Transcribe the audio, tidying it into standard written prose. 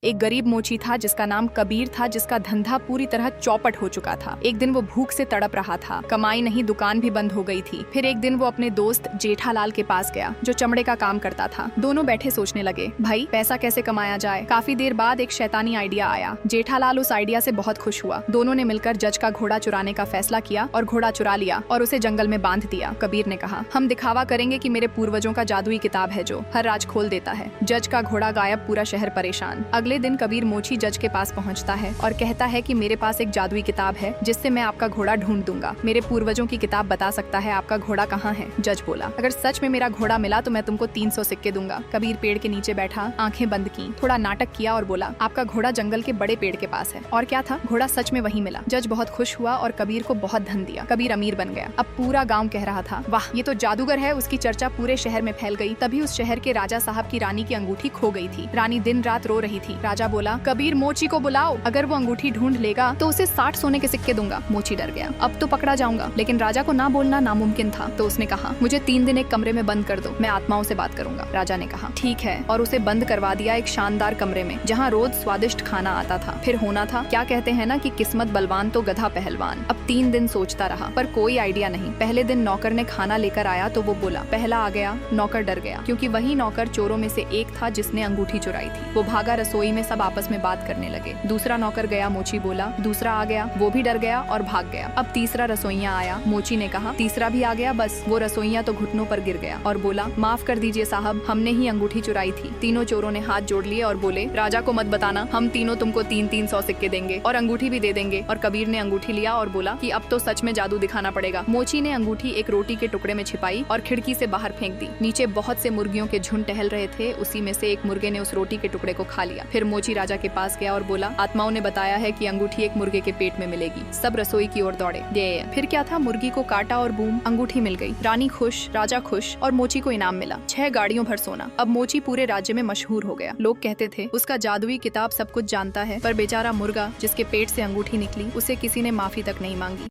एक गरीब मोची था जिसका नाम कबीर था, जिसका धंधा पूरी तरह चौपट हो चुका था। एक दिन वो भूख से तड़प रहा था, कमाई नहीं, दुकान भी बंद हो गई थी। फिर एक दिन वो अपने दोस्त जेठालाल के पास गया जो चमड़े का काम करता था। दोनों बैठे सोचने लगे, भाई पैसा कैसे कमाया जाए। काफी देर बाद एक शैतानी आइडिया आया। जेठालाल उस आइडिया से बहुत खुश हुआ। दोनों ने मिलकर जज का घोड़ा चुराने का फैसला किया और घोड़ा चुरा लिया और उसे जंगल में बांध दिया। कबीर ने कहा, हम दिखावा करेंगे कि मेरे पूर्वजों का जादुई किताब है जो हर राज खोल देता है। जज का घोड़ा गायब, पूरा शहर परेशान। अगले दिन कबीर मोची जज के पास पहुंचता है और कहता है कि मेरे पास एक जादुई किताब है जिससे मैं आपका घोड़ा ढूंढ दूंगा। मेरे पूर्वजों की किताब बता सकता है आपका घोड़ा कहाँ है। जज बोला, अगर सच में मेरा घोड़ा मिला तो मैं तुमको 300 सिक्के दूंगा। कबीर पेड़ के नीचे बैठा, आंखें बंद की, थोड़ा नाटक किया और बोला, आपका घोड़ा जंगल के बड़े पेड़ के पास है। और क्या था, घोड़ा सच में वहीं मिला। जज बहुत खुश हुआ और कबीर को बहुत धन दिया। कबीर अमीर बन गया। अब पूरा गाँव कह रहा था, वाह ये तो जादूगर है। उसकी चर्चा पूरे शहर में फैल गई। तभी उस शहर के राजा साहब की रानी की अंगूठी खो गई थी। रानी दिन रात रो रही थी। राजा बोला, कबीर मोची को बुलाओ, अगर वो अंगूठी ढूंढ लेगा तो उसे 60 सोने के सिक्के दूंगा। मोची डर गया, अब तो पकड़ा जाऊंगा। लेकिन राजा को ना बोलना नामुमकिन था, तो उसने कहा, मुझे 3 दिन एक कमरे में बंद कर दो, मैं आत्माओं से बात करूंगा। राजा ने कहा, ठीक है, और उसे बंद करवा दिया एक शानदार कमरे में जहाँ रोज स्वादिष्ट खाना आता था। फिर होना था, क्या कहते हैं ना कि किस्मत बलवान तो गधा पहलवान। अब 3 दिन सोचता रहा पर कोई आइडिया नहीं। पहले दिन नौकर ने खाना लेकर आया तो वो बोला, पहला आ गया। नौकर डर गया क्योंकि वही नौकर चोरों में से एक था जिसने अंगूठी चुराई थी। वो भागा रसोई में, सब आपस में बात करने लगे। दूसरा नौकर गया, मोची बोला। दूसरा आ गया, वो भी डर गया और भाग गया। अब तीसरा रसोइया आया। मोची ने कहा, तीसरा भी आ गया। बस वो रसोइया तो घुटनों पर गिर गया और बोला, माफ कर दीजिए साहब, हमने ही अंगूठी चुराई थी। तीनों चोरों ने हाथ जोड़ लिए और बोले, राजा को मत बताना, हम तीनों तुमको 300 सिक्के देंगे और अंगूठी भी दे देंगे। और कबीर ने अंगूठी लिया और बोला कि अब तो सच में जादू दिखाना पड़ेगा। मोची ने अंगूठी एक रोटी के टुकड़े में छिपाई और खिड़की से बाहर फेंक दी। नीचे बहुत से मुर्गियों के झुंड टहल रहे थे। उसी में से एक मुर्गे ने उस रोटी के टुकड़े को खा लिया। फिर मोची राजा के पास गया और बोला, आत्माओं ने बताया है कि अंगूठी एक मुर्गे के पेट में मिलेगी। सब रसोई की ओर दौड़े। फिर क्या था, मुर्गी को काटा और बूम, अंगूठी मिल गई। रानी खुश, राजा खुश और मोची को इनाम मिला 6 गाड़ियों भर सोना। अब मोची पूरे राज्य में मशहूर हो गया। लोग कहते थे, उसका जादुई किताब सब कुछ जानता है। पर बेचारा मुर्गा जिसके पेट से अंगूठी निकली, उसे किसी ने माफी तक नहीं मांगी।